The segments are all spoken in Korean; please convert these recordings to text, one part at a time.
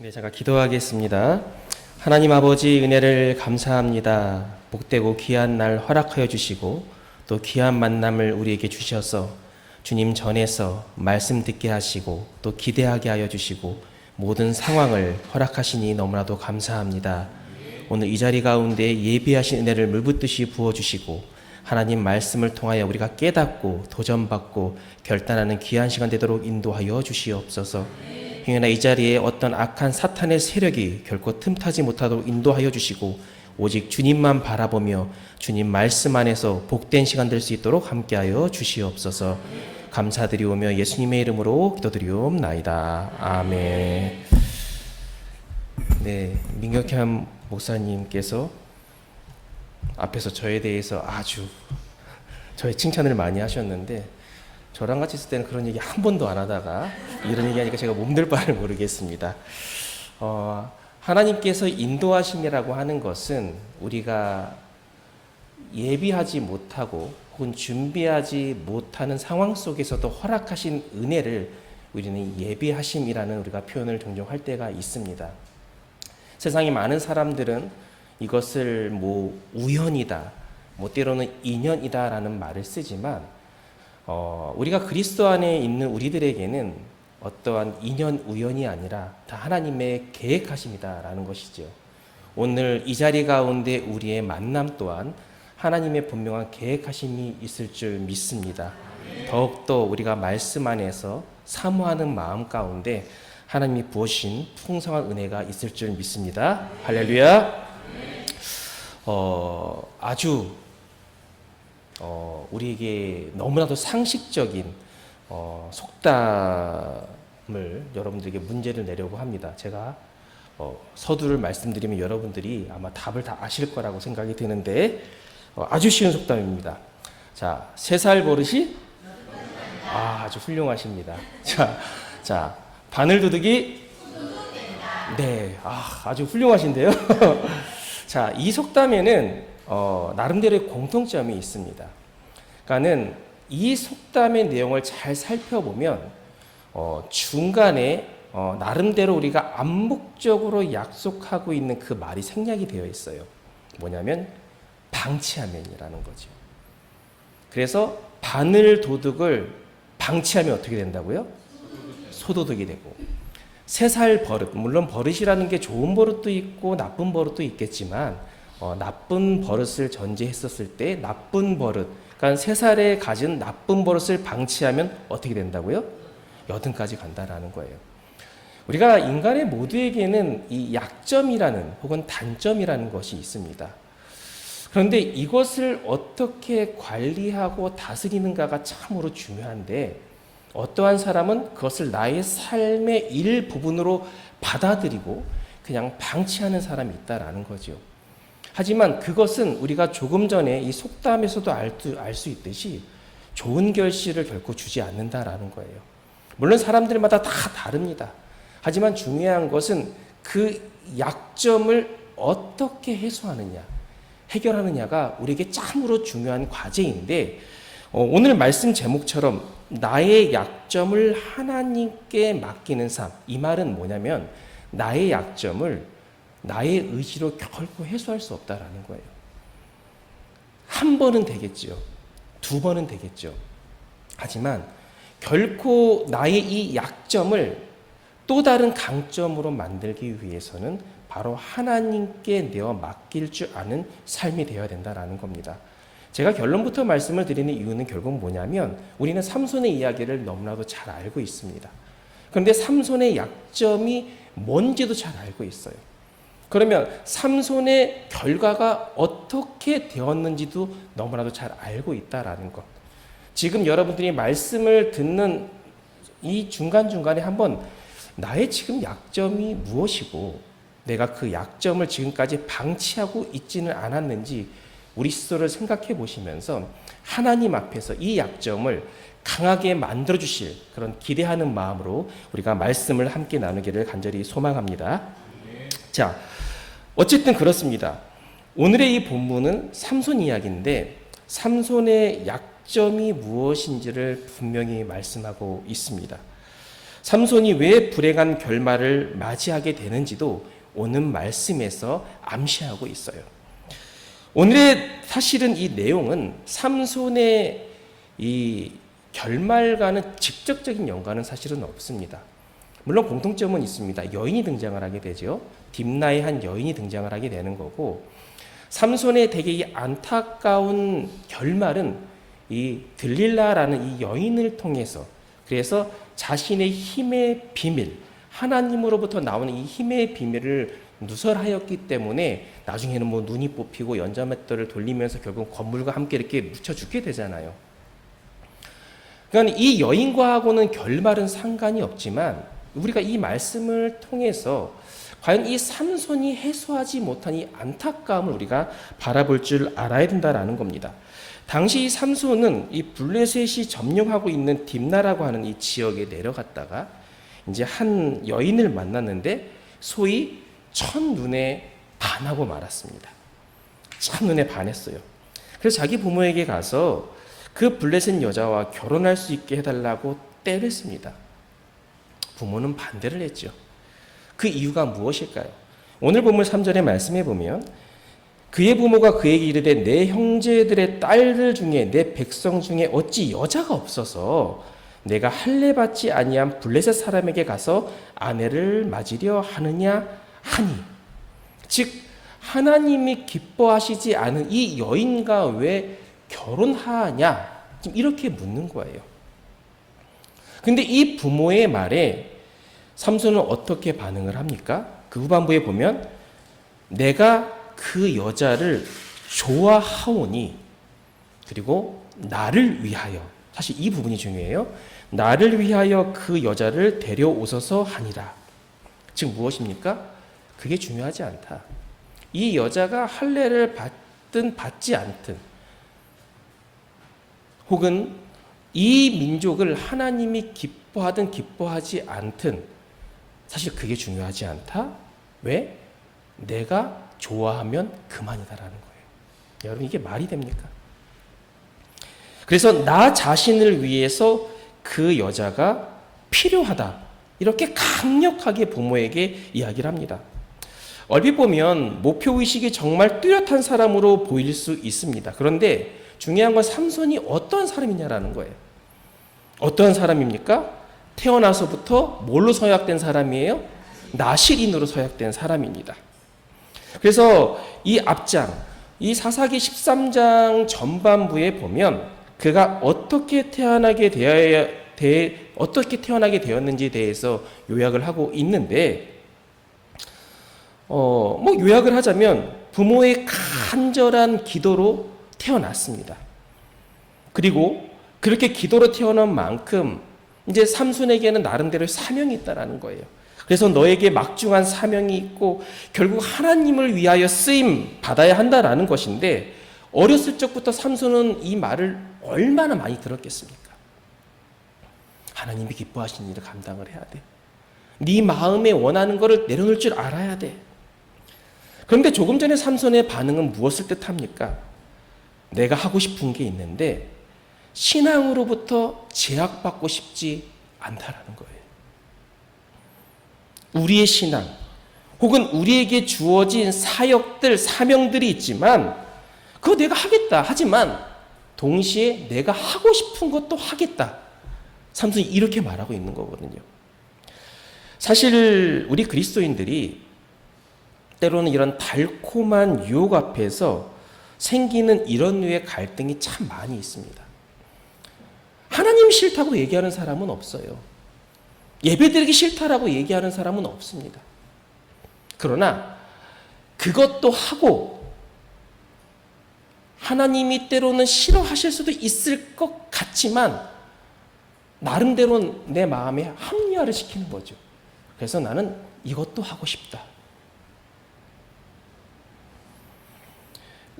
네, 제가 기도하겠습니다. 하나님 아버지 은혜를 감사합니다. 복되고 귀한 날 허락하여 주시고 또 귀한 만남을 우리에게 주셔서 주님 전에서 말씀 듣게 하시고 또 기대하게 하여 주시고 모든 상황을 허락하시니 너무나도 감사합니다. 오늘 이 자리 가운데 예비하신 은혜를 물붓듯이 부어주시고 하나님 말씀을 통하여 우리가 깨닫고 도전받고 결단하는 귀한 시간 되도록 인도하여 주시옵소서. 행여나 이 자리에 어떤 악한 사탄의 세력이 결코 틈타지 못하도록 인도하여 주시고 오직 주님만 바라보며 주님 말씀 안에서 복된 시간 될 수 있도록 함께하여 주시옵소서. 감사드리오며 예수님의 이름으로 기도드리옵나이다. 아멘. 네, 민경현 목사님께서 앞에서 저에 대해서 아주 저의 칭찬을 많이 하셨는데 저랑 같이 있을 때는 그런 얘기 한 번도 안 하다가 이런 얘기하니까 제가 몸둘 바를 모르겠습니다. 하나님께서 인도하심이라고 하는 것은 우리가 예비하지 못하고 혹은 준비하지 못하는 상황 속에서도 허락하신 은혜를 우리는 예비하심이라는 우리가 표현을 종종 할 때가 있습니다. 세상에 많은 사람들은 이것을 우연이다, 때로는 인연이다라는 말을 쓰지만 우리가 그리스도 안에 있는 우리들에게는 어떠한 인연, 우연이 아니라 다 하나님의 계획하심이다라는 것이죠. 오늘 이 자리 가운데 우리의 만남 또한 하나님의 분명한 계획하심이 있을 줄 믿습니다. 더욱더 우리가 말씀 안에서 사모하는 마음 가운데 하나님이 부어주신 풍성한 은혜가 있을 줄 믿습니다. 할렐루야. 아주 우리에게 너무나도 상식적인 속담을 여러분들에게 문제를 내려고 합니다. 제가 서두를 말씀드리면 여러분들이 아마 답을 다 아실 거라고 생각이 드는데 아주 쉬운 속담입니다. 자, 3살 버릇이 아주 훌륭하십니다. 자, 바늘도둑이 네, 아주 훌륭하신데요. 자, 이 속담에는 나름대로의 공통점이 있습니다. 그러니까는 이 속담의 내용을 잘 살펴보면 중간에 나름대로 우리가 암묵적으로 약속하고 있는 그 말이 생략이 되어 있어요. 뭐냐면 방치하면이라는 거죠. 그래서 바늘 도둑을 방치하면 어떻게 된다고요? 소도둑이 되고 3살 버릇, 물론 버릇이라는 게 좋은 버릇도 있고 나쁜 버릇도 있겠지만 나쁜 버릇을 전제했었을 때 나쁜 버릇, 그러니까 3살에 가진 나쁜 버릇을 방치하면 어떻게 된다고요? 80까지 간다라는 거예요. 우리가 인간의 모두에게는 이 약점이라는 혹은 단점이라는 것이 있습니다. 그런데 이것을 어떻게 관리하고 다스리는가가 참으로 중요한데 어떠한 사람은 그것을 나의 삶의 일부분으로 받아들이고 그냥 방치하는 사람이 있다라는 거죠. 하지만 그것은 우리가 조금 전에 이 속담에서도 알 수 있듯이 좋은 결실을 결코 주지 않는다라는 거예요. 물론 사람들마다 다 다릅니다. 하지만 중요한 것은 그 약점을 어떻게 해소하느냐, 해결하느냐가 우리에게 참으로 중요한 과제인데 오늘 말씀 제목처럼 나의 약점을 하나님께 맡기는 삶, 이 말은 뭐냐면 나의 약점을 나의 의지로 결코 해소할 수 없다라는 거예요. 한 번은 되겠죠. 2번은 되겠죠. 하지만 결코 나의 이 약점을 또 다른 강점으로 만들기 위해서는 바로 하나님께 내어 맡길 줄 아는 삶이 되어야 된다라는 겁니다. 제가 결론부터 말씀을 드리는 이유는 결국 뭐냐면 우리는 삼손의 이야기를 너무나도 잘 알고 있습니다. 그런데 삼손의 약점이 뭔지도 잘 알고 있어요. 그러면 삼손의 결과가 어떻게 되었는지도 너무나도 잘 알고 있다라는 것. 지금 여러분들이 말씀을 듣는 이 중간중간에 한번 나의 지금 약점이 무엇이고 내가 그 약점을 지금까지 방치하고 있지는 않았는지 우리 스스로를 생각해 보시면서 하나님 앞에서 이 약점을 강하게 만들어 주실 그런 기대하는 마음으로 우리가 말씀을 함께 나누기를 간절히 소망합니다. 자, 어쨌든 그렇습니다. 오늘의 이 본문은 삼손 이야기인데 삼손의 약점이 무엇인지를 분명히 말씀하고 있습니다. 삼손이 왜 불행한 결말을 맞이하게 되는지도 오늘 말씀에서 암시하고 있어요. 오늘의 사실은 이 내용은 삼손의 이 결말과는 직접적인 연관은 사실은 없습니다. 물론 공통점은 있습니다. 여인이 등장을 하게 되죠. 딥나의 한 여인이 등장을 하게 되는 거고, 삼손의 되게 이 안타까운 결말은 이 들릴라라는 이 여인을 통해서, 그래서 자신의 힘의 비밀, 하나님으로부터 나오는 이 힘의 비밀을 누설하였기 때문에 나중에는 뭐 눈이 뽑히고 연자맷돌을 돌리면서 결국 건물과 함께 이렇게 묻혀 죽게 되잖아요. 그러니까 이 여인과하고는 결말은 상관이 없지만 우리가 이 말씀을 통해서 과연 이 삼손이 해소하지 못한 이 안타까움을 우리가 바라볼 줄 알아야 된다라는 겁니다. 당시 이 삼손은 이 블레셋이 점령하고 있는 딥나라고 하는 이 지역에 내려갔다가 이제 한 여인을 만났는데 소위 첫눈에 반하고 말았습니다. 첫눈에 반했어요. 그래서 자기 부모에게 가서 그 블레셋 여자와 결혼할 수 있게 해달라고 때를 씁니다. 부모는 반대를 했죠. 그 이유가 무엇일까요? 오늘 본문 3절의 말씀에 보면 그의 부모가 그에게 이르되 내 형제들의 딸들 중에 내 백성 중에 어찌 여자가 없어서 내가 할례 받지 아니한 블레셋 사람에게 가서 아내를 맞으려 하느냐 하니, 즉 하나님이 기뻐하시지 않은 이 여인과 왜 결혼하냐, 지금 이렇게 묻는 거예요. 근데 이 부모의 말에 삼손은 어떻게 반응을 합니까? 그 후반부에 보면 내가 그 여자를 좋아하오니, 그리고 나를 위하여, 사실 이 부분이 중요해요. 나를 위하여 그 여자를 데려오소서 하니라. 즉 무엇입니까? 그게 중요하지 않다. 이 여자가 할례를 받든 받지 않든, 혹은 이 민족을 하나님이 기뻐하든 기뻐하지 않든 사실 그게 중요하지 않다. 왜? 내가 좋아하면 그만이다라는 거예요. 여러분, 이게 말이 됩니까? 그래서 나 자신을 위해서 그 여자가 필요하다, 이렇게 강력하게 부모에게 이야기를 합니다. 얼핏 보면 목표의식이 정말 뚜렷한 사람으로 보일 수 있습니다. 그런데 중요한 건 삼손이 어떤 사람이냐라는 거예요. 어떤 사람입니까? 태어나서부터 뭘로 서약된 사람이에요? 나실인으로 서약된 사람입니다. 그래서 이 앞장, 이 사사기 13장 전반부에 보면 그가 어떻게 태어나게 되었는지에 대해서 요약을 하고 있는데, 요약을 하자면 부모의 간절한 기도로 태어났습니다. 그리고 그렇게 기도로 태어난 만큼 이제 삼손에게는 나름대로 사명이 있다라는 거예요. 그래서 너에게 막중한 사명이 있고 결국 하나님을 위하여 쓰임 받아야 한다라는 것인데, 어렸을 적부터 삼손은 이 말을 얼마나 많이 들었겠습니까? 하나님이 기뻐하시는 일을 감당을 해야 돼. 네 마음에 원하는 것을 내려놓을 줄 알아야 돼. 그런데 조금 전에 삼손의 반응은 무엇을 뜻합니까? 내가 하고 싶은 게 있는데 신앙으로부터 제약받고 싶지 않다라는 거예요. 우리의 신앙, 혹은 우리에게 주어진 사역들, 사명들이 있지만 그거 내가 하겠다. 하지만 동시에 내가 하고 싶은 것도 하겠다. 삼손이 이렇게 말하고 있는 거거든요. 사실 우리 그리스도인들이 때로는 이런 달콤한 유혹 앞에서 생기는 이런 류의 갈등이 참 많이 있습니다. 하나님 싫다고 얘기하는 사람은 없어요. 예배드리기 싫다라고 얘기하는 사람은 없습니다. 그러나 그것도 하고 하나님이 때로는 싫어하실 수도 있을 것 같지만 나름대로 내 마음에 합리화를 시키는 거죠. 그래서 나는 이것도 하고 싶다.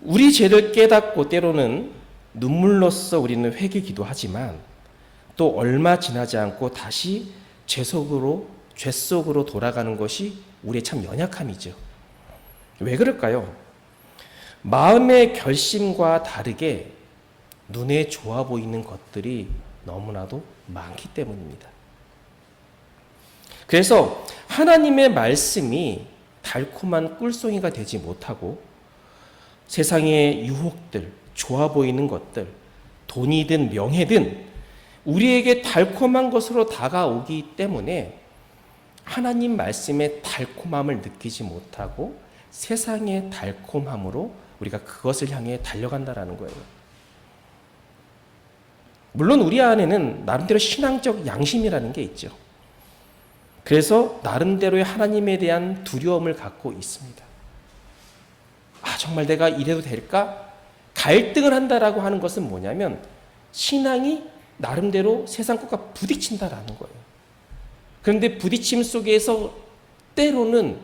우리 죄를 깨닫고 때로는 눈물로써 우리는 회개 기도하지만 또 얼마 지나지 않고 다시 죄 속으로 돌아가는 것이 우리의 참 연약함이죠. 왜 그럴까요? 마음의 결심과 다르게 눈에 좋아 보이는 것들이 너무나도 많기 때문입니다. 그래서 하나님의 말씀이 달콤한 꿀송이가 되지 못하고 세상의 유혹들, 좋아 보이는 것들, 돈이든 명예든 우리에게 달콤한 것으로 다가오기 때문에 하나님 말씀의 달콤함을 느끼지 못하고 세상의 달콤함으로 우리가 그것을 향해 달려간다라는 거예요. 물론 우리 안에는 나름대로 신앙적 양심이라는 게 있죠. 그래서 나름대로의 하나님에 대한 두려움을 갖고 있습니다. 정말 내가 이래도 될까? 갈등을 한다라고 하는 것은 뭐냐면 신앙이 나름대로 세상 것과 부딪힌다라는 거예요. 그런데 부딪힘 속에서 때로는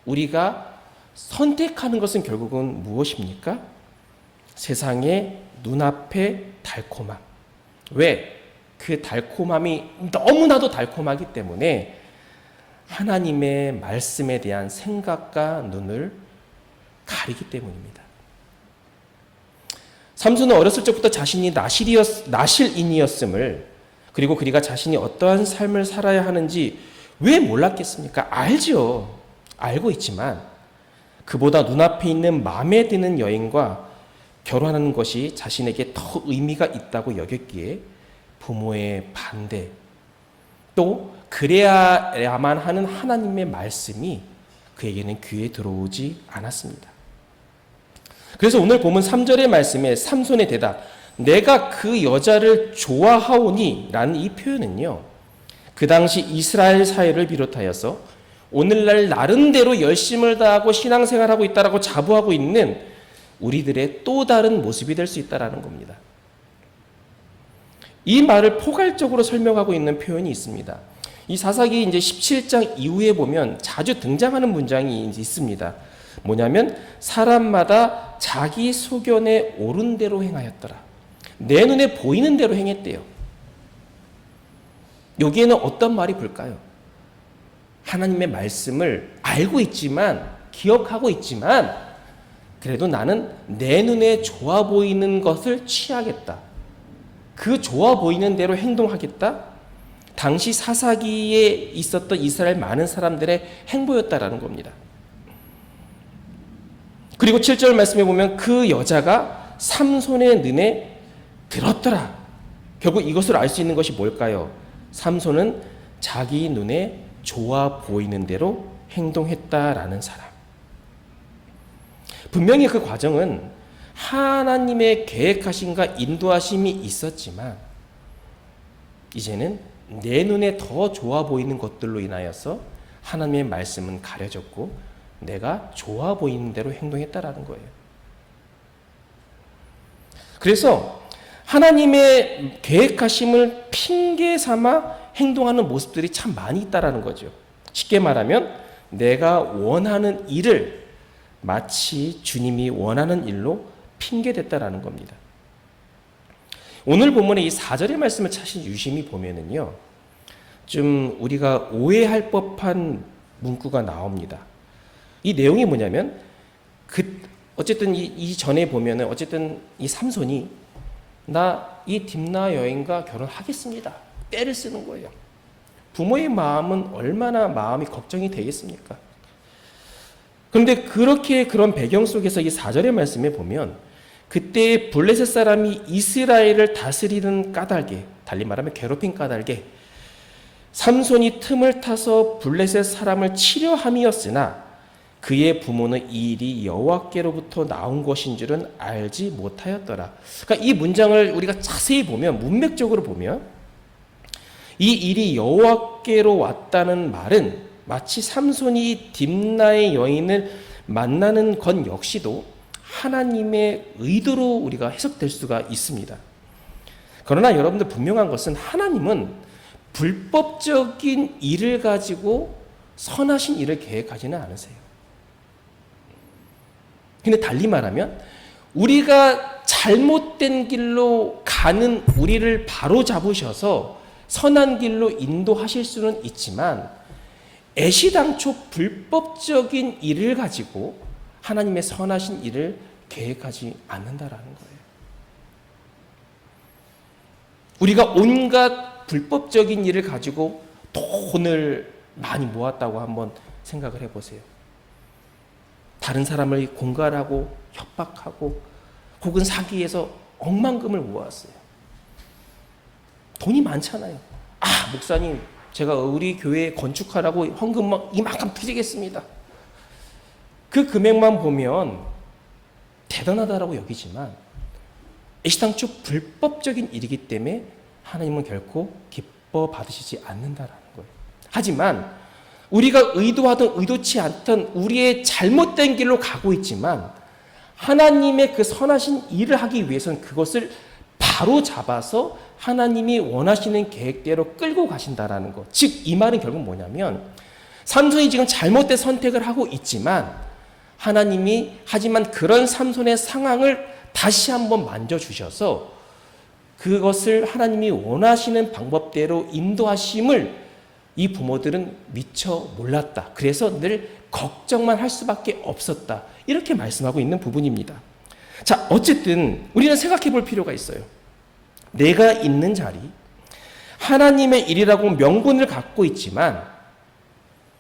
우리가 선택하는 것은 결국은 무엇입니까? 세상의 눈앞의 달콤함. 왜? 그 달콤함이 너무나도 달콤하기 때문에 하나님의 말씀에 대한 생각과 눈을 가리기 때문입니다. 삼손은 어렸을 적부터 자신이 나실인이었음을, 그리고 그리가 자신이 어떠한 삶을 살아야 하는지 왜 몰랐겠습니까? 알죠. 알고 있지만 그보다 눈앞에 있는 마음에 드는 여인과 결혼하는 것이 자신에게 더 의미가 있다고 여겼기에 부모의 반대, 또 그래야만 하는 하나님의 말씀이 그에게는 귀에 들어오지 않았습니다. 그래서 오늘 보면 3절의 말씀에 삼손의 대답, 내가 그 여자를 좋아하오니 라는 이 표현은요, 그 당시 이스라엘 사회를 비롯하여서 오늘날 나름대로 열심을 다하고 신앙생활하고 있다라고 자부하고 있는 우리들의 또 다른 모습이 될 수 있다라는 겁니다. 이 말을 포괄적으로 설명하고 있는 표현이 있습니다. 이 사사기 이제 17장 이후에 보면 자주 등장하는 문장이 있습니다. 뭐냐면 사람마다 자기 소견에 옳은 대로 행하였더라. 내 눈에 보이는 대로 행했대요. 여기에는 어떤 말이 볼까요? 하나님의 말씀을 알고 있지만, 기억하고 있지만, 그래도 나는 내 눈에 좋아 보이는 것을 취하겠다. 그 좋아 보이는 대로 행동하겠다. 당시 사사기에 있었던 이스라엘 많은 사람들의 행보였다라는 겁니다. 그리고 7절 말씀에 보면 그 여자가 삼손의 눈에 들었더라. 결국 이것을 알 수 있는 것이 뭘까요? 삼손은 자기 눈에 좋아 보이는 대로 행동했다라는 사람. 분명히 그 과정은 하나님의 계획하심과 인도하심이 있었지만 이제는 내 눈에 더 좋아 보이는 것들로 인하여서 하나님의 말씀은 가려졌고 내가 좋아 보이는 대로 행동했다라는 거예요. 그래서 하나님의 계획하심을 핑계 삼아 행동하는 모습들이 참 많이 있다라는 거죠. 쉽게 말하면 내가 원하는 일을 마치 주님이 원하는 일로 핑계댔다라는 겁니다. 오늘 본문의 이 4절의 말씀을 차신 유심히 보면은요, 좀 우리가 오해할 법한 문구가 나옵니다. 이 내용이 뭐냐면, 어쨌든 이 전에 보면은 어쨌든 이 삼손이 나 이 딥나 여인과 결혼하겠습니다. 때를 쓰는 거예요. 부모의 마음은 얼마나 마음이 걱정이 되겠습니까? 그런데 그런 배경 속에서 이 4절의 말씀에 보면 그때 블레셋 사람이 이스라엘을 다스리는 까닭에, 달리 말하면 괴롭힌 까닭에 삼손이 틈을 타서 블레셋 사람을 치려 함이었으나 그의 부모는 이 일이 여호와께로부터 나온 것인 줄은 알지 못하였더라. 그러니까 이 문장을 우리가 자세히 보면, 문맥적으로 보면 이 일이 여호와께로 왔다는 말은 마치 삼손이 딥나의 여인을 만나는 것 역시도 하나님의 의도로 우리가 해석될 수가 있습니다. 그러나 여러분들 분명한 것은 하나님은 불법적인 일을 가지고 선하신 일을 계획하지는 않으세요. 근데 달리 말하면 우리가 잘못된 길로 가는 우리를 바로 잡으셔서 선한 길로 인도하실 수는 있지만 애시당초 불법적인 일을 가지고 하나님의 선하신 일을 계획하지 않는다라는 거예요. 우리가 온갖 불법적인 일을 가지고 돈을 많이 모았다고 한번 생각을 해보세요. 다른 사람을 공갈하고 협박하고 혹은 사기해서 억만금을 모았어요. 돈이 많잖아요. 목사님, 제가 우리 교회 건축하라고 헌금 이만큼 드리겠습니다. 그 금액만 보면 대단하다라고 여기지만 애시당초 불법적인 일이기 때문에 하나님은 결코 기뻐 받으시지 않는다라는 거예요. 하지만 우리가 의도하든 의도치 않든 우리의 잘못된 길로 가고 있지만 하나님의 그 선하신 일을 하기 위해서는 그것을 바로 잡아서 하나님이 원하시는 계획대로 끌고 가신다라는 것. 즉 이 말은 결국 뭐냐면 삼손이 지금 잘못된 선택을 하고 있지만 하나님이 하지만 그런 삼손의 상황을 다시 한번 만져주셔서 그것을 하나님이 원하시는 방법대로 인도하심을 이 부모들은 미처 몰랐다. 그래서 늘 걱정만 할 수밖에 없었다. 이렇게 말씀하고 있는 부분입니다. 자, 어쨌든 우리는 생각해 볼 필요가 있어요. 내가 있는 자리, 하나님의 일이라고 명분을 갖고 있지만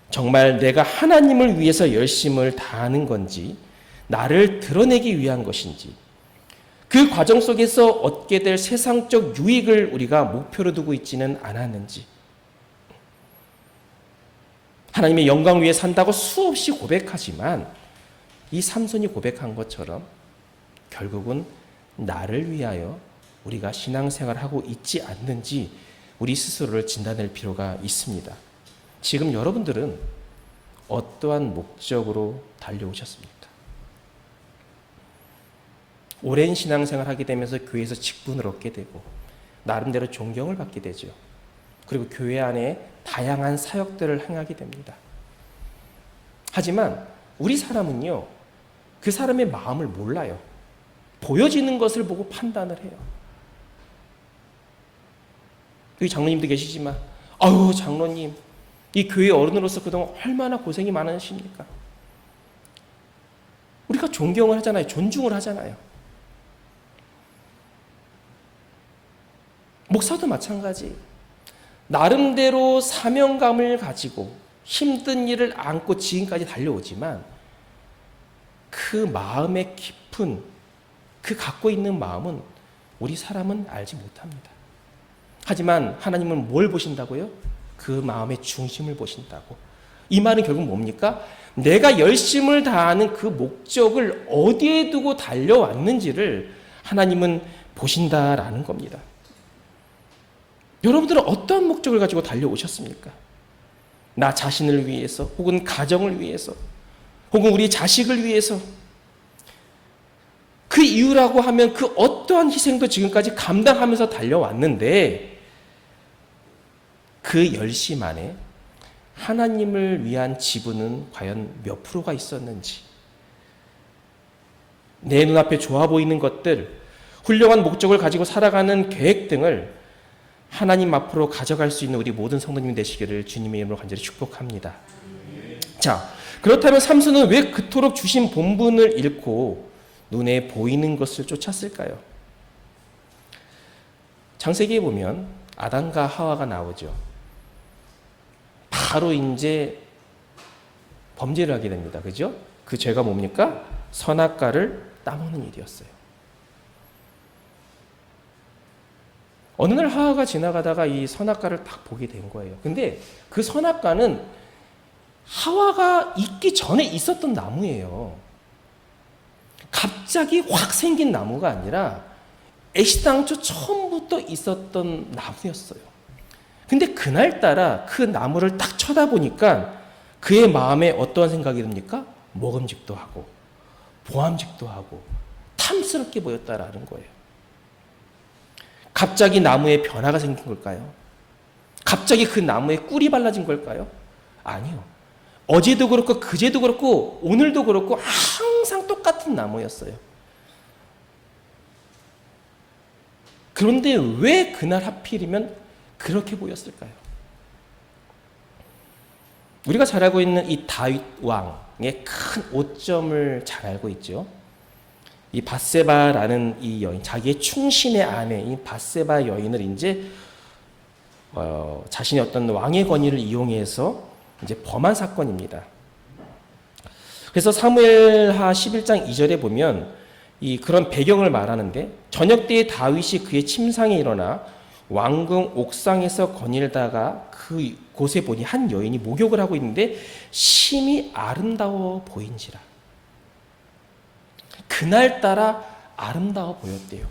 정말 내가 하나님을 위해서 열심을 다하는 건지 나를 드러내기 위한 것인지 그 과정 속에서 얻게 될 세상적 유익을 우리가 목표로 두고 있지는 않았는지 하나님의 영광을 위해 산다고 수없이 고백하지만 이 삼손이 고백한 것처럼 결국은 나를 위하여 우리가 신앙생활을 하고 있지 않는지 우리 스스로를 진단할 필요가 있습니다. 지금 여러분들은 어떠한 목적으로 달려오셨습니까? 오랜 신앙생활을 하게 되면서 교회에서 직분을 얻게 되고 나름대로 존경을 받게 되죠. 그리고 교회 안에 다양한 사역들을 행하게 됩니다. 하지만 우리 사람은요, 그 사람의 마음을 몰라요. 보여지는 것을 보고 판단을 해요. 여기 장로님도 계시지만 아유 장로님 이 교회 어른으로서 그동안 얼마나 고생이 많으십니까? 우리가 존경을 하잖아요. 존중을 하잖아요. 목사도 마찬가지. 나름대로 사명감을 가지고 힘든 일을 안고 지금까지 달려오지만 그 마음의 깊은 그 갖고 있는 마음은 우리 사람은 알지 못합니다. 하지만 하나님은 뭘 보신다고요? 그 마음의 중심을 보신다고. 이 말은 결국 뭡니까? 내가 열심을 다하는 그 목적을 어디에 두고 달려왔는지를 하나님은 보신다라는 겁니다. 여러분들은 어떠한 목적을 가지고 달려오셨습니까? 나 자신을 위해서, 혹은 가정을 위해서, 혹은 우리 자식을 위해서. 그 이유라고 하면 그 어떠한 희생도 지금까지 감당하면서 달려왔는데 그 열심 안에 하나님을 위한 지분은 과연 몇 프로가 있었는지, 내 눈앞에 좋아 보이는 것들, 훌륭한 목적을 가지고 살아가는 계획 등을 하나님 앞으로 가져갈 수 있는 우리 모든 성도님 되시기를 주님의 이름으로 간절히 축복합니다. 자, 그렇다면 삼손은 왜 그토록 주신 본분을 잃고 눈에 보이는 것을 쫓았을까요? 창세기에 보면 아담과 하와가 나오죠. 바로 이제 범죄를 하게 됩니다. 그죠? 그 죄가 뭡니까? 선악과를 따먹는 일이었어요. 어느 날 하와가 지나가다가 이 선악과를 딱 보게 된 거예요. 근데 그 선악과는 하와가 있기 전에 있었던 나무예요. 갑자기 확 생긴 나무가 아니라 애시당초 처음부터 있었던 나무였어요. 근데 그날따라 그 나무를 딱 쳐다보니까 그의 마음에 어떠한 생각이 듭니까? 먹음직도 하고 보암직도 하고 탐스럽게 보였다라는 거예요. 갑자기 나무에 변화가 생긴 걸까요? 갑자기 그 나무에 꿀이 발라진 걸까요? 아니요. 어제도 그렇고 그제도 그렇고 오늘도 그렇고 항상 똑같은 나무였어요. 그런데 왜 그날 하필이면 그렇게 보였을까요? 우리가 잘 알고 있는 이 다윗 왕의 큰 오점을 잘 알고 있죠. 이 밧세바라는 이 여인, 자기의 충신의 아내 이 밧세바 여인을 이제 자신의 어떤 왕의 권위를 이용해서 이제 범한 사건입니다. 그래서 사무엘하 11장 2절에 보면 그런 배경을 말하는데, 저녁 때에 다윗이 그의 침상에 일어나 왕궁 옥상에서 거닐다가 그 곳에 보니 한 여인이 목욕을 하고 있는데 심히 아름다워 보인지라. 그날따라 아름다워 보였대요.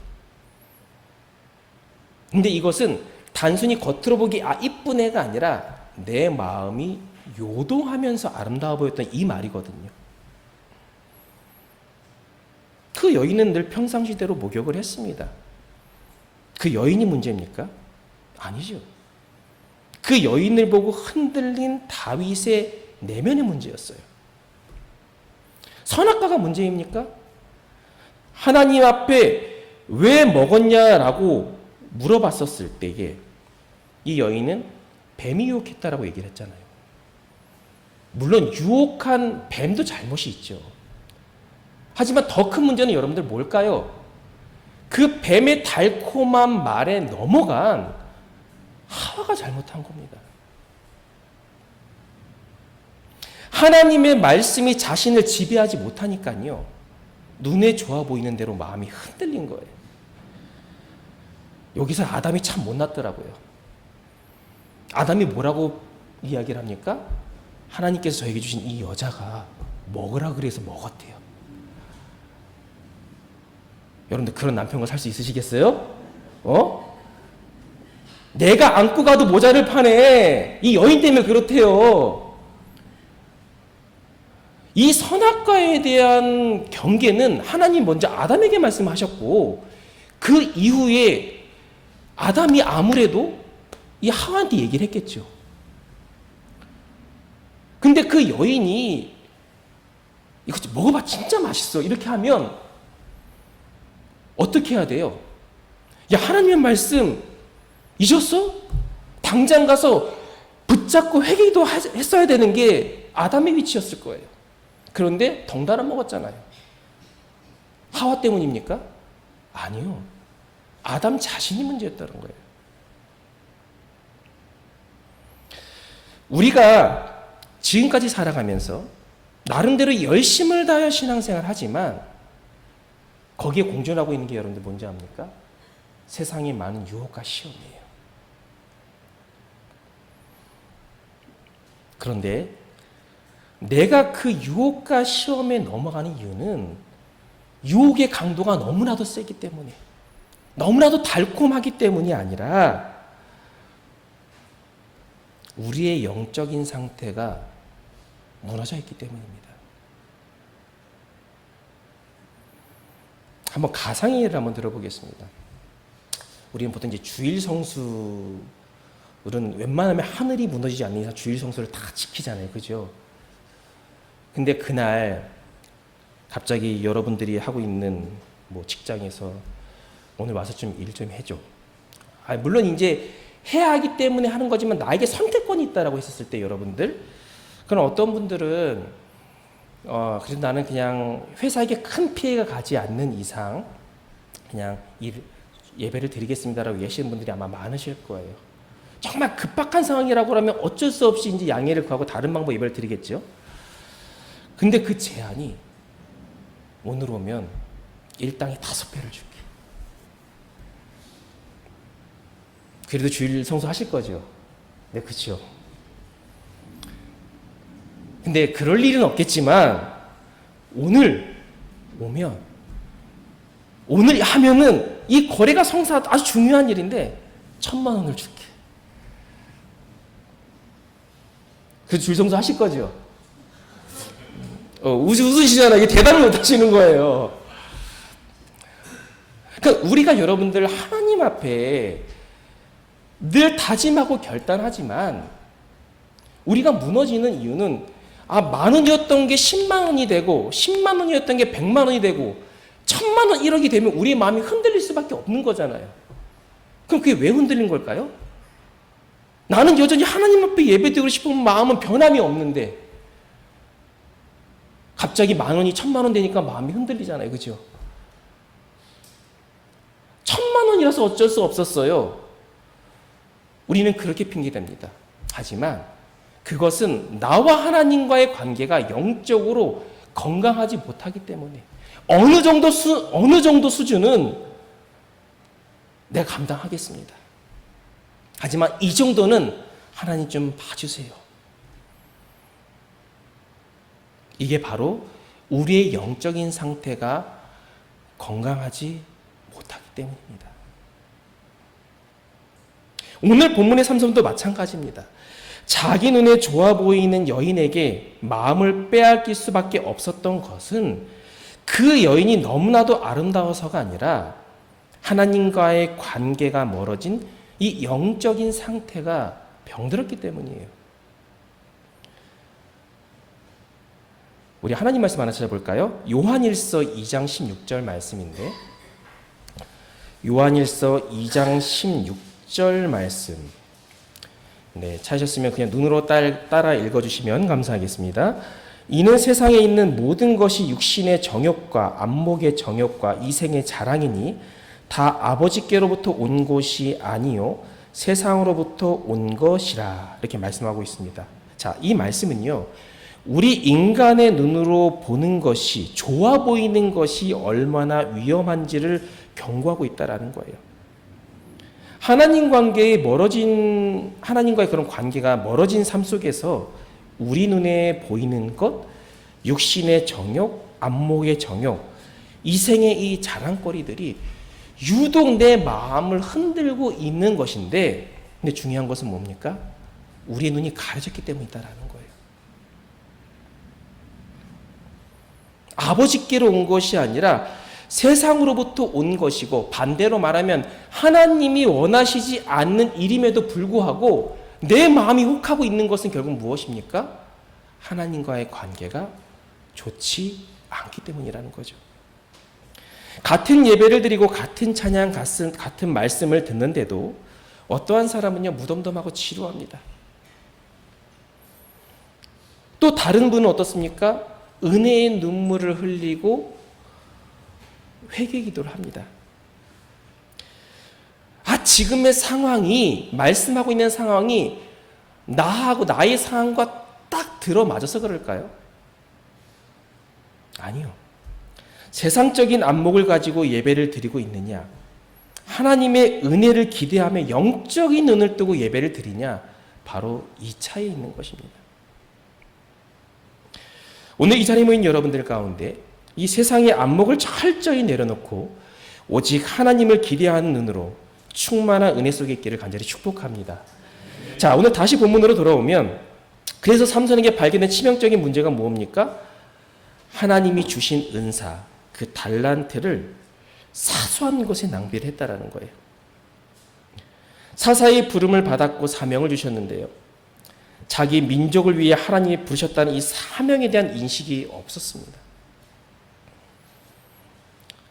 근데 이것은 단순히 겉으로 보기 이쁜 애가 아니라 내 마음이 요동하면서 아름다워 보였던 이 말이거든요. 그 여인은 늘 평상시대로 목욕을 했습니다. 그 여인이 문제입니까? 아니죠. 그 여인을 보고 흔들린 다윗의 내면의 문제였어요. 선악과가 문제입니까? 하나님 앞에 왜 먹었냐라고 물어봤었을 때에 이 여인은 뱀이 유혹했다라고 얘기를 했잖아요. 물론 유혹한 뱀도 잘못이 있죠. 하지만 더 큰 문제는 여러분들 뭘까요? 그 뱀의 달콤한 말에 넘어간 하와가 잘못한 겁니다. 하나님의 말씀이 자신을 지배하지 못하니까요, 눈에 좋아 보이는 대로 마음이 흔들린 거예요. 여기서 아담이 참 못났더라고요. 아담이 뭐라고 이야기를 합니까? 하나님께서 저에게 주신 이 여자가 먹으라 그래서 먹었대요. 여러분들 그런 남편과 살 수 있으시겠어요? 내가 안고 가도 모자를 파네. 이 여인 때문에 그렇대요. 이 선악과에 대한 경계는 하나님 먼저 아담에게 말씀하셨고, 그 이후에 아담이 아무래도 이 하와한테 얘기를 했겠죠. 근데 그 여인이 이거 먹어봐 진짜 맛있어 이렇게 하면 어떻게 해야 돼요? 야, 하나님의 말씀 잊었어? 당장 가서 붙잡고 회개도 했어야 되는 게 아담의 위치였을 거예요. 그런데 덩달아 먹었잖아요. 하와 때문입니까? 아니요. 아담 자신이 문제였다는 거예요. 우리가 지금까지 살아가면서 나름대로 열심을 다하여 신앙생활 하지만 거기에 공존하고 있는 게 여러분들 뭔지 압니까? 세상에 많은 유혹과 시험이에요. 그런데 내가 그 유혹과 시험에 넘어가는 이유는 유혹의 강도가 너무나도 세기 때문에, 너무나도 달콤하기 때문이 아니라 우리의 영적인 상태가 무너져 있기 때문입니다. 한번 가상의 예를 한번 들어보겠습니다. 우리는 보통 이제 주일 성수는 웬만하면 하늘이 무너지지 않는 이상 주일 성수를 다 지키잖아요. 그죠? 근데 그날 갑자기 여러분들이 하고 있는 직장에서 오늘 와서 좀 일 좀 해줘. 물론 이제 해야 하기 때문에 하는 거지만 나에게 선택권이 있다라고 했었을 때 여러분들, 그럼 어떤 분들은 그래도 나는 그냥 회사에게 큰 피해가 가지 않는 이상 그냥 예배를 드리겠습니다라고 예시는 분들이 아마 많으실 거예요. 정말 급박한 상황이라고 하면 어쩔 수 없이 이제 양해를 구하고 다른 방법 예배를 드리겠죠. 근데 그 제안이 오늘 오면 일당에 5배를 줄게. 그래도 주일 성수하실 거죠? 네, 그렇죠. 근데 그럴 일은 없겠지만 오늘 오면, 오늘 하면은 이 거래가 성사 아주 중요한 일인데 1,000,000원을 줄게. 그 주일 성수 하실 거죠? 웃으시잖아요. 이게 대답을 못 하시는 거예요. 그러니까 우리가 여러분들 하나님 앞에 늘 다짐하고 결단하지만 우리가 무너지는 이유는 10,000원이었던 게 100,000원이 되고 100,000원이었던 게 1,000,000원이 되고 1,000,000원 1억이 되면 우리의 마음이 흔들릴 수밖에 없는 거잖아요. 그럼 그게 왜 흔들린 걸까요? 나는 여전히 하나님 앞에 예배드리고 싶은 마음은 변함이 없는데 갑자기 10,000원이 1,000,000원 되니까 마음이 흔들리잖아요. 그죠? 1,000,000원이라서 어쩔 수 없었어요. 우리는 그렇게 핑계댑니다. 하지만 그것은 나와 하나님과의 관계가 영적으로 건강하지 못하기 때문에 어느 정도 수준은 내가 감당하겠습니다. 하지만 이 정도는 하나님 좀 봐주세요. 이게 바로 우리의 영적인 상태가 건강하지 못하기 때문입니다. 오늘 본문의 삼손도 마찬가지입니다. 자기 눈에 좋아 보이는 여인에게 마음을 빼앗길 수밖에 없었던 것은 그 여인이 너무나도 아름다워서가 아니라 하나님과의 관계가 멀어진 이 영적인 상태가 병들었기 때문이에요. 우리 하나님 말씀 하나 찾아볼까요? 요한일서 2장 16절 말씀인데, 요한일서 2장 16절 말씀. 네, 찾으셨으면 그냥 눈으로 따라 읽어주시면 감사하겠습니다. 이는 세상에 있는 모든 것이 육신의 정욕과 안목의 정욕과 이생의 자랑이니 다 아버지께로부터 온 것이 아니요 세상으로부터 온 것이라, 이렇게 말씀하고 있습니다. 자, 이 말씀은요, 우리 인간의 눈으로 보는 것이, 좋아 보이는 것이 얼마나 위험한지를 경고하고 있다라는 거예요. 하나님과의 그런 관계가 멀어진 삶 속에서 우리 눈에 보이는 것, 육신의 정욕, 안목의 정욕, 이생의 이 자랑거리들이 유독 내 마음을 흔들고 있는 것인데, 근데 중요한 것은 뭡니까? 우리 눈이 가려졌기 때문이다라는 거예요. 아버지께로 온 것이 아니라 세상으로부터 온 것이고, 반대로 말하면 하나님이 원하시지 않는 일임에도 불구하고 내 마음이 혹하고 있는 것은 결국 무엇입니까? 하나님과의 관계가 좋지 않기 때문이라는 거죠. 같은 예배를 드리고 같은 찬양, 같은 말씀을 듣는데도 어떠한 사람은요, 무덤덤하고 지루합니다. 또 다른 분은 어떻습니까? 은혜의 눈물을 흘리고 회개 기도를 합니다. 지금의 상황이, 말씀하고 있는 상황이 나하고 나의 상황과 딱 들어맞아서 그럴까요? 아니요. 세상적인 안목을 가지고 예배를 드리고 있느냐, 하나님의 은혜를 기대하며 영적인 눈을 뜨고 예배를 드리냐, 바로 이 차이에 있는 것입니다. 오늘 이 자리에 모인 여러분들 가운데 이 세상의 안목을 철저히 내려놓고 오직 하나님을 기대하는 눈으로 충만한 은혜 속에 있기를 간절히 축복합니다. 자, 오늘 다시 본문으로 돌아오면, 그래서 삼손에게 발견된 치명적인 문제가 뭡니까? 하나님이 주신 은사, 그 달란트를 사소한 것에 낭비를 했다라는 거예요. 사사의 부름을 받았고 사명을 주셨는데요, 자기 민족을 위해 하나님이 부르셨다는 이 사명에 대한 인식이 없었습니다.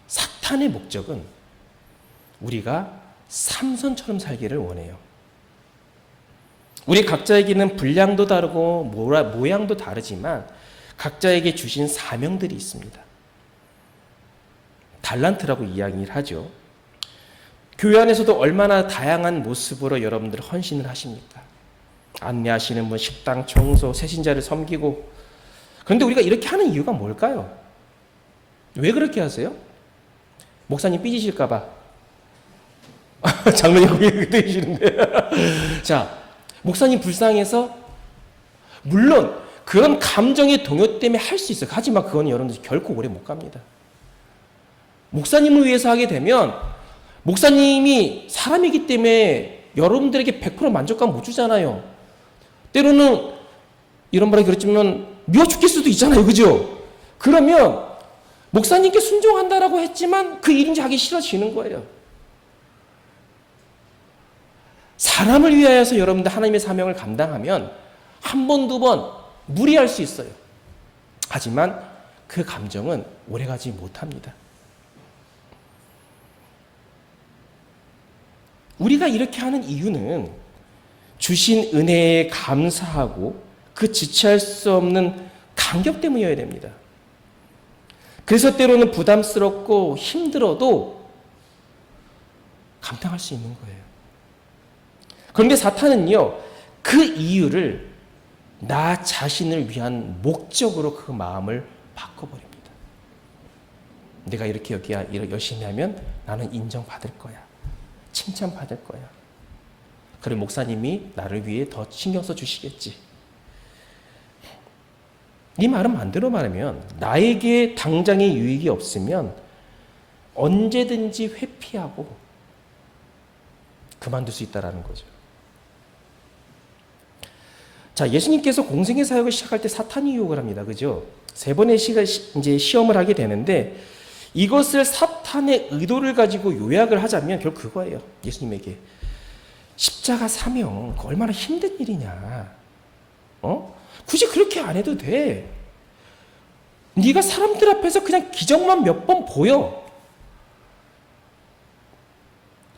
사탄의 목적은 우리가 삼손처럼 살기를 원해요. 우리 각자에게는 분량도 다르고 모양도 다르지만 각자에게 주신 사명들이 있습니다. 달란트라고 이야기를 하죠. 교회 안에서도 얼마나 다양한 모습으로 여러분들 헌신을 하십니까? 안내하시는 분, 식당 청소, 새신자를 섬기고. 그런데 우리가 이렇게 하는 이유가 뭘까요? 왜 그렇게 하세요? 목사님 삐지실까 봐. 장로님 고개 드시는데. 자, 목사님 불쌍해서, 물론 그런 감정의 동요 때문에 할 수 있어요. 하지만 그건 여러분들 결코 오래 못 갑니다. 목사님을 위해서 하게 되면 목사님이 사람이기 때문에 여러분들에게 100% 만족감 못 주잖아요. 때로는 이런 말이 그렇지만 미워 죽겠을 수도 있잖아요. 그죠? 그러면 목사님께 순종한다라고 했지만 그 일인지 하기 싫어지는 거예요. 사람을 위하여서 여러분들 하나님의 사명을 감당하면 한 번, 두 번 무리할 수 있어요. 하지만 그 감정은 오래가지 못합니다. 우리가 이렇게 하는 이유는 주신 은혜에 감사하고 그 지체할 수 없는 감격 때문이어야 됩니다. 그래서 때로는 부담스럽고 힘들어도 감당할 수 있는 거예요. 그런데 사탄은요, 그 이유를 나 자신을 위한 목적으로 그 마음을 바꿔버립니다. 내가 이렇게 열심히 하면 나는 인정받을 거야. 칭찬받을 거야. 그래 목사님이 나를 위해 더 신경 써주시겠지. 이 말은 반대로 말하면 나에게 당장의 유익이 없으면 언제든지 회피하고 그만둘 수 있다는 거죠. 자, 예수님께서 공생의 사역을 시작할 때 사탄이 유혹을 합니다. 그죠? 3번의 이제 시험을 하게 되는데 이것을 사탄의 의도를 가지고 요약을 하자면 결국 그거예요. 예수님에게. 십자가 사명, 그거 얼마나 힘든 일이냐. 굳이 그렇게 안 해도 돼. 네가 사람들 앞에서 그냥 기적만 몇 번 보여.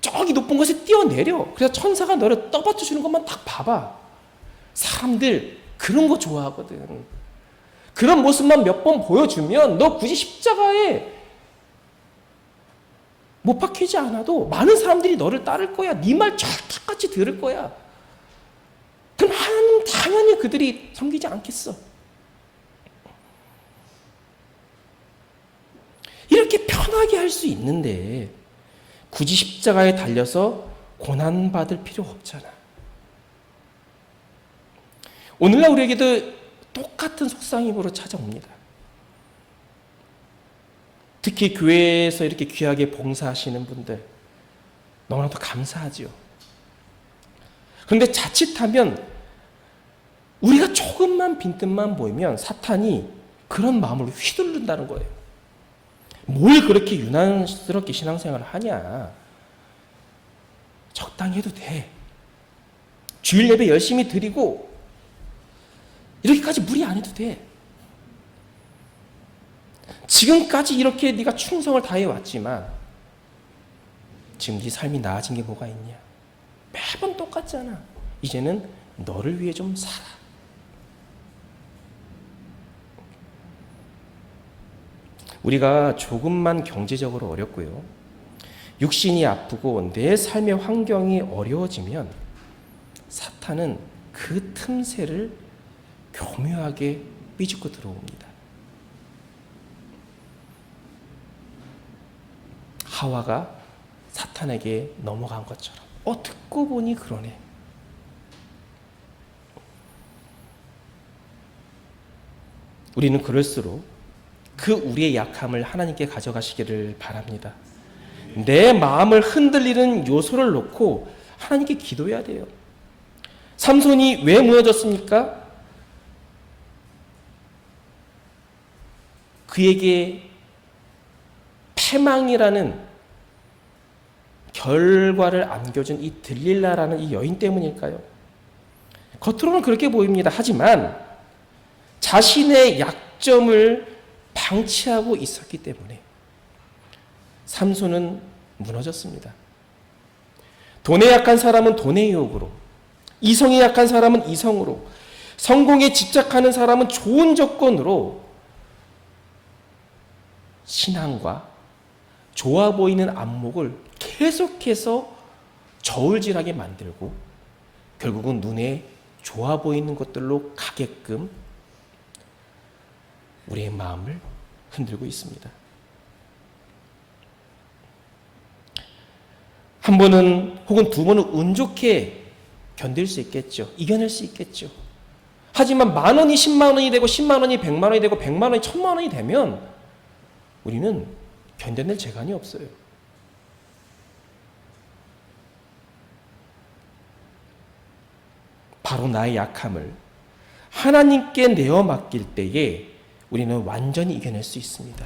저기 높은 곳에 뛰어내려. 그래서 천사가 너를 떠받쳐 주는 것만 딱 봐봐. 사람들 그런 거 좋아하거든. 그런 모습만 몇 번 보여주면 너 굳이 십자가에 못 박히지 않아도 많은 사람들이 너를 따를 거야. 네 말 철떡같이 들을 거야. 그럼 하나님 당연히 그들이 섬기지 않겠어. 이렇게 편하게 할 수 있는데 굳이 십자가에 달려서 고난받을 필요 없잖아. 오늘날 우리에게도 똑같은 속상임으로 찾아옵니다. 특히 교회에서 이렇게 귀하게 봉사하시는 분들 너무나도 감사하지요. 그런데 자칫하면 우리가 조금만 빈틈만 보이면 사탄이 그런 마음을 휘두른다는 거예요. 뭘 그렇게 유난스럽게 신앙생활을 하냐. 적당히 해도 돼. 주일 예배 열심히 드리고 이렇게까지 무리 안 해도 돼. 지금까지 이렇게 네가 충성을 다해 왔지만 지금 네 삶이 나아진 게 뭐가 있냐. 매번 똑같잖아. 이제는 너를 위해 좀 살아. 우리가 조금만 경제적으로 어렵고요, 육신이 아프고 내 삶의 환경이 어려워지면 사탄은 그 틈새를 교묘하게 삐집고 들어옵니다. 하와가 사탄에게 넘어간 것처럼. 듣고 보니 그러네. 우리는 그럴수록 그 우리의 약함을 하나님께 가져가시기를 바랍니다. 내 마음을 흔들리는 요소를 놓고 하나님께 기도해야 돼요. 삼손이 왜 무너졌습니까? 그에게 패망이라는 결과를 안겨준 이 들릴라라는 이 여인 때문일까요? 겉으로는 그렇게 보입니다. 하지만 자신의 약점을 방치하고 있었기 때문에 삼손은 무너졌습니다. 돈에 약한 사람은 돈의 유혹으로, 이성에 약한 사람은 이성으로, 성공에 집착하는 사람은 좋은 조건으로 신앙과 좋아 보이는 안목을 계속해서 저울질하게 만들고 결국은 눈에 좋아 보이는 것들로 가게끔 우리의 마음을 흔들고 있습니다. 한 번은 혹은 두 번은 운 좋게 견딜 수 있겠죠. 이겨낼 수 있겠죠. 하지만 10,000원이 100,000원이 되고 100,000원이 100,000원이 되고 100,000원이 1,000,000원이 되면 우리는 견뎌낼 재간이 없어요. 바로 나의 약함을 하나님께 내어 맡길 때에 우리는 완전히 이겨낼 수 있습니다.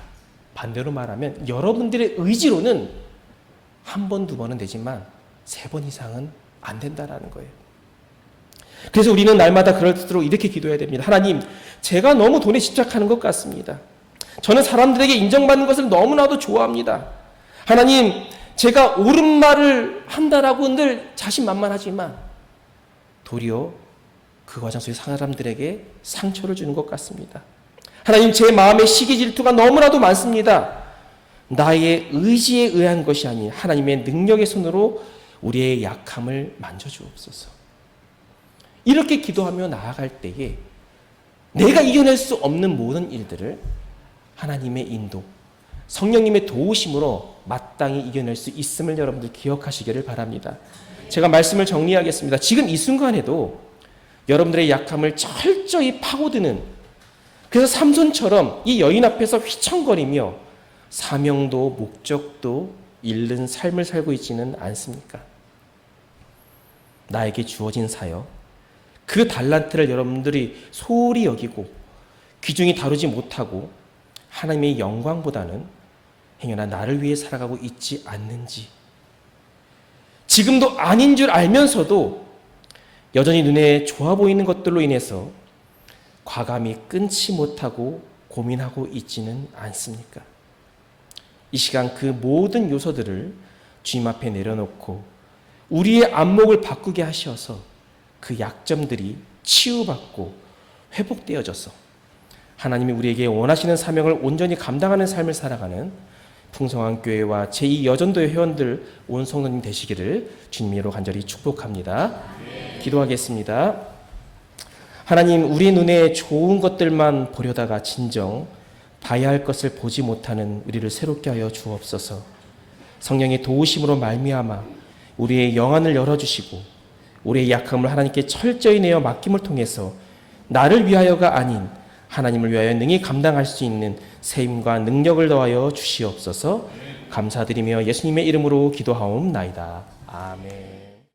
반대로 말하면 여러분들의 의지로는 한 번, 두 번은 되지만 3번 이상은 안 된다라는 거예요. 그래서 우리는 날마다 그럴수록 이렇게 기도해야 됩니다. 하나님, 제가 너무 돈에 집착하는 것 같습니다. 저는 사람들에게 인정받는 것을 너무나도 좋아합니다. 하나님, 제가 옳은 말을 한다라고 늘 자신만만하지만 도리어 그 과정 속에 사람들에게 상처를 주는 것 같습니다. 하나님, 제 마음에 시기 질투가 너무나도 많습니다. 나의 의지에 의한 것이 아닌 하나님의 능력의 손으로 우리의 약함을 만져주옵소서. 이렇게 기도하며 나아갈 때에 내가 이겨낼 수 없는 모든 일들을 하나님의 인도, 성령님의 도우심으로 마땅히 이겨낼 수 있음을 여러분들 기억하시기를 바랍니다. 제가 말씀을 정리하겠습니다. 지금 이 순간에도 여러분들의 약함을 철저히 파고드는, 그래서 삼손처럼 이 여인 앞에서 휘청거리며 사명도 목적도 잃는 삶을 살고 있지는 않습니까? 나에게 주어진 사역, 그 달란트를 여러분들이 소홀히 여기고 귀중히 다루지 못하고 하나님의 영광보다는 행여나 나를 위해 살아가고 있지 않는지, 지금도 아닌 줄 알면서도 여전히 눈에 좋아 보이는 것들로 인해서 과감히 끊지 못하고 고민하고 있지는 않습니까? 이 시간 그 모든 요소들을 주님 앞에 내려놓고 우리의 안목을 바꾸게 하셔서 그 약점들이 치유받고 회복되어져서 하나님이 우리에게 원하시는 사명을 온전히 감당하는 삶을 살아가는 풍성한 교회와 제2여전도의 회원들 온 성도님 되시기를 주님으로 간절히 축복합니다. 기도하겠습니다. 하나님, 우리 눈에 좋은 것들만 보려다가 진정 봐야 할 것을 보지 못하는 우리를 새롭게 하여 주옵소서. 성령의 도우심으로 말미암아 우리의 영안을 열어주시고 우리의 약함을 하나님께 철저히 내어 맡김을 통해서 나를 위하여가 아닌 하나님을 위하여 능히 감당할 수 있는 세임과 능력을 더하여 주시옵소서. 감사드리며 예수님의 이름으로 기도하옵나이다. 아멘.